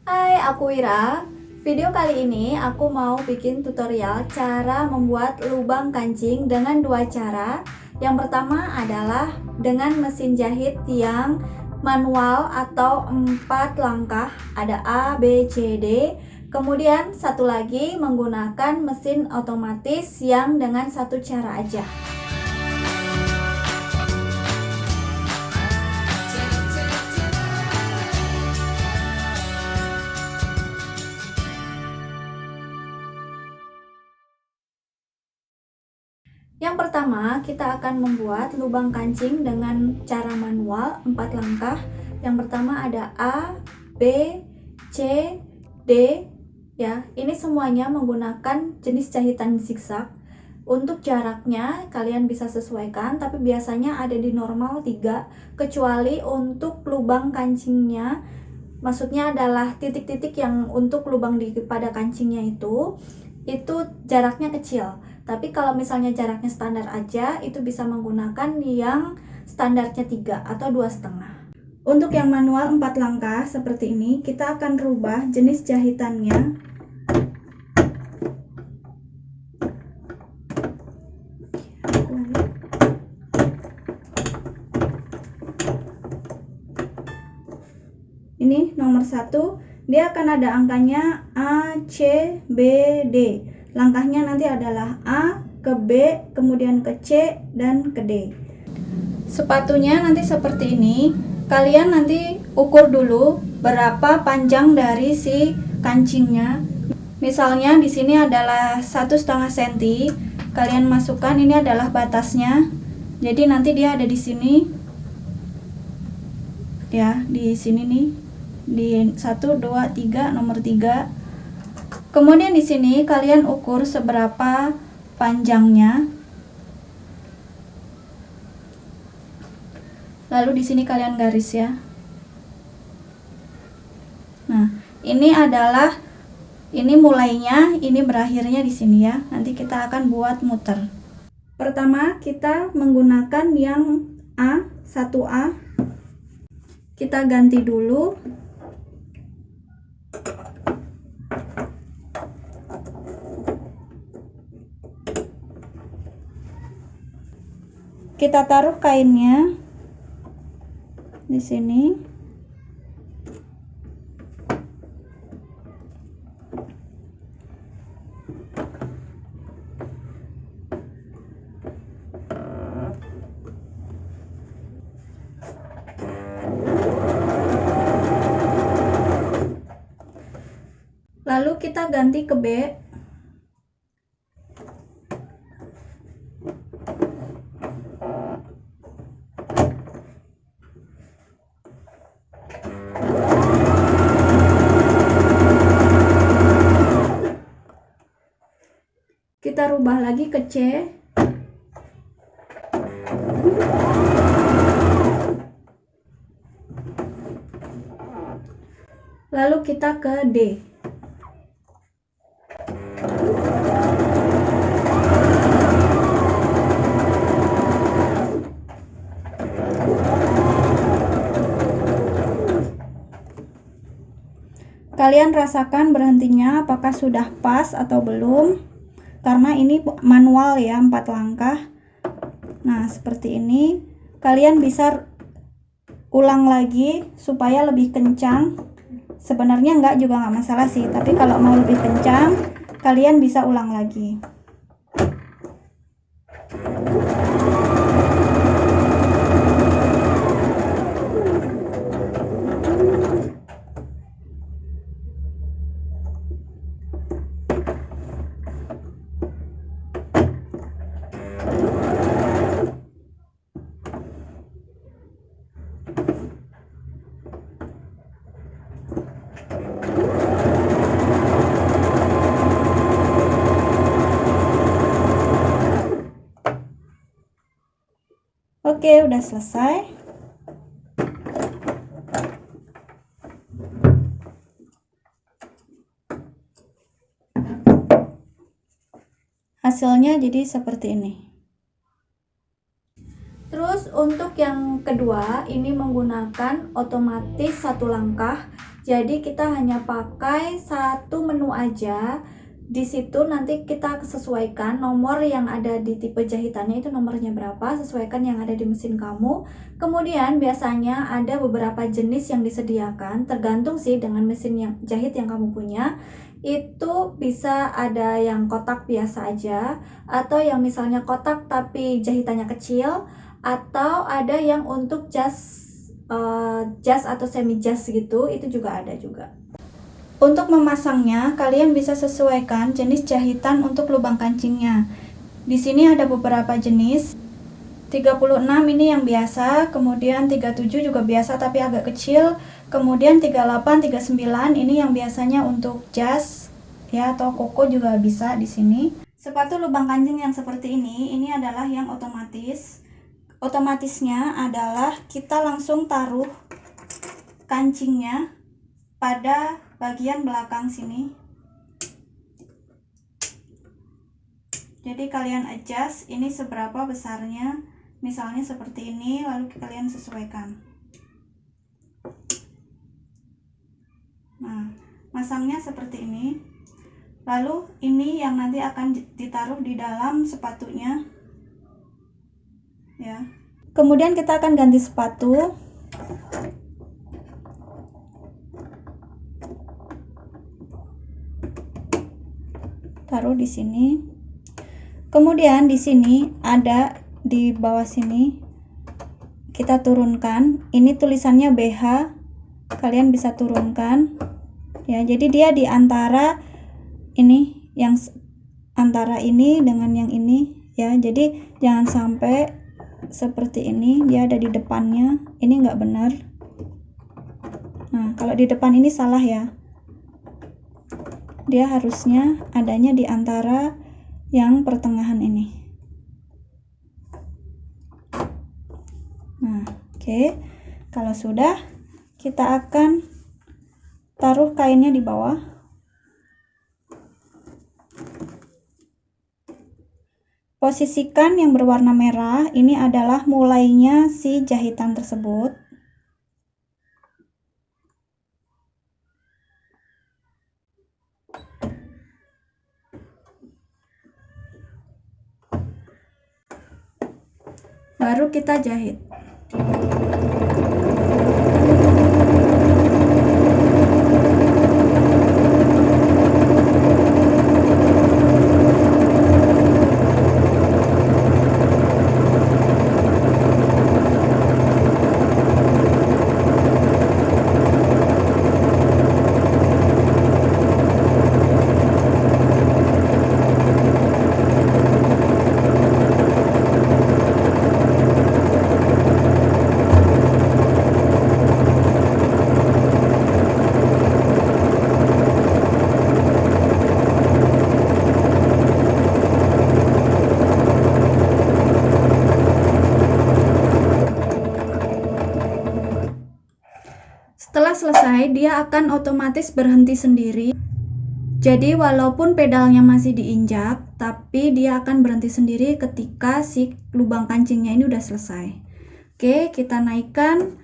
Hai, aku Wira. Video kali ini aku mau bikin tutorial cara membuat lubang kancing dengan dua cara. Yang pertama adalah dengan mesin jahit yang manual atau 4 langkah, ada A, B, C, D. Kemudian satu lagi menggunakan mesin otomatis yang dengan satu cara aja. Yang pertama, kita akan membuat lubang kancing dengan cara manual 4 langkah. Yang pertama ada A, B, C, D ya. Ini semuanya menggunakan jenis jahitan zigzag. Untuk jaraknya kalian bisa sesuaikan, tapi biasanya ada di normal 3, kecuali untuk lubang kancingnya. Maksudnya adalah titik-titik yang untuk lubang pada kancingnya itu jaraknya kecil. Tapi kalau misalnya jaraknya standar aja, itu bisa menggunakan yang standarnya 3 atau 2,5. Untuk yang manual 4 langkah seperti ini, kita akan rubah jenis jahitannya. Ini nomor 1, dia akan ada angkanya A, C, B, D. Langkahnya nanti adalah A ke B, kemudian ke C, dan ke D. Sepatunya nanti seperti ini. Kalian nanti ukur dulu berapa panjang dari si kancingnya. Misalnya di sini adalah 1,5 cm. Kalian masukkan, ini adalah batasnya. Jadi nanti dia ada di sini. Ya, di sini nih. Di 1, 2, 3, nomor 3. Kemudian di sini kalian ukur seberapa panjangnya. Lalu di sini kalian garis ya. Nah, ini mulainya, ini berakhirnya di sini ya. Nanti kita akan buat muter. Pertama, kita menggunakan yang A, 1A. Kita ganti dulu. Kita taruh kainnya di sini. Lalu kita ganti ke B. Kita rubah lagi ke C. Lalu kita ke D. Kalian rasakan berhentinya apakah sudah pas atau belum, karena ini manual ya, 4 langkah. Nah seperti ini. Kalian bisa ulang lagi supaya lebih kencang. Sebenarnya enggak juga nggak masalah sih, tapi kalau mau lebih kencang kalian bisa ulang lagi. Oke, udah selesai. Hasilnya jadi seperti ini. Terus untuk yang kedua, ini menggunakan otomatis 1 langkah. Jadi kita hanya pakai satu menu aja. Di situ nanti kita sesuaikan nomor yang ada di tipe jahitannya itu nomornya berapa, sesuaikan yang ada di mesin kamu. Kemudian biasanya ada beberapa jenis yang disediakan, tergantung sih dengan mesin yang jahit yang kamu punya. Itu bisa ada yang kotak biasa aja, atau yang misalnya kotak tapi jahitannya kecil, atau ada yang untuk jas atau semi jas gitu, itu juga ada juga. Untuk memasangnya, kalian bisa sesuaikan jenis jahitan untuk lubang kancingnya. Di sini ada beberapa jenis. 36 ini yang biasa, kemudian 37 juga biasa tapi agak kecil, kemudian 38, 39 ini yang biasanya untuk jas ya, atau koko juga bisa di sini. Sepatu lubang kancing yang seperti ini adalah yang otomatis. Otomatisnya adalah kita langsung taruh kancingnya pada bagian belakang sini. Jadi kalian adjust ini seberapa besarnya, misalnya seperti ini, lalu kalian sesuaikan. Nah, masangnya seperti ini. Lalu ini yang nanti akan ditaruh di dalam sepatunya. Ya. Kemudian kita akan ganti sepatu. Taruh di sini. Kemudian di sini ada di bawah sini kita turunkan. Ini tulisannya BH. Kalian bisa turunkan. Ya, jadi dia di antara ini, yang antara ini dengan yang ini ya. Jadi jangan sampai seperti ini dia ada di depannya. Ini enggak benar. Nah, kalau di depan ini salah ya. Dia harusnya adanya di antara yang pertengahan ini. Nah, oke. Kalau sudah, kita akan taruh kainnya di bawah. Posisikan yang berwarna merah, ini adalah mulainya si jahitan tersebut. Baru kita jahit. Setelah selesai, dia akan otomatis berhenti sendiri. Jadi walaupun pedalnya masih diinjak, tapi dia akan berhenti sendiri ketika si lubang kancingnya ini udah selesai. Oke, kita naikkan.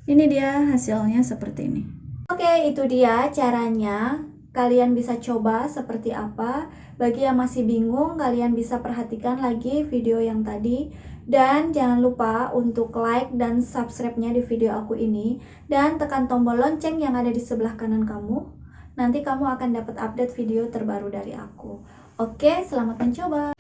Ini dia hasilnya seperti ini. Oke, itu dia caranya. Kalian bisa coba seperti apa. Bagi yang masih bingung, kalian bisa perhatikan lagi video yang tadi. Dan jangan lupa untuk like dan subscribe-nya di video aku ini. Dan tekan tombol lonceng yang ada di sebelah kanan kamu. Nanti kamu akan dapat update video terbaru dari aku. Oke, selamat mencoba.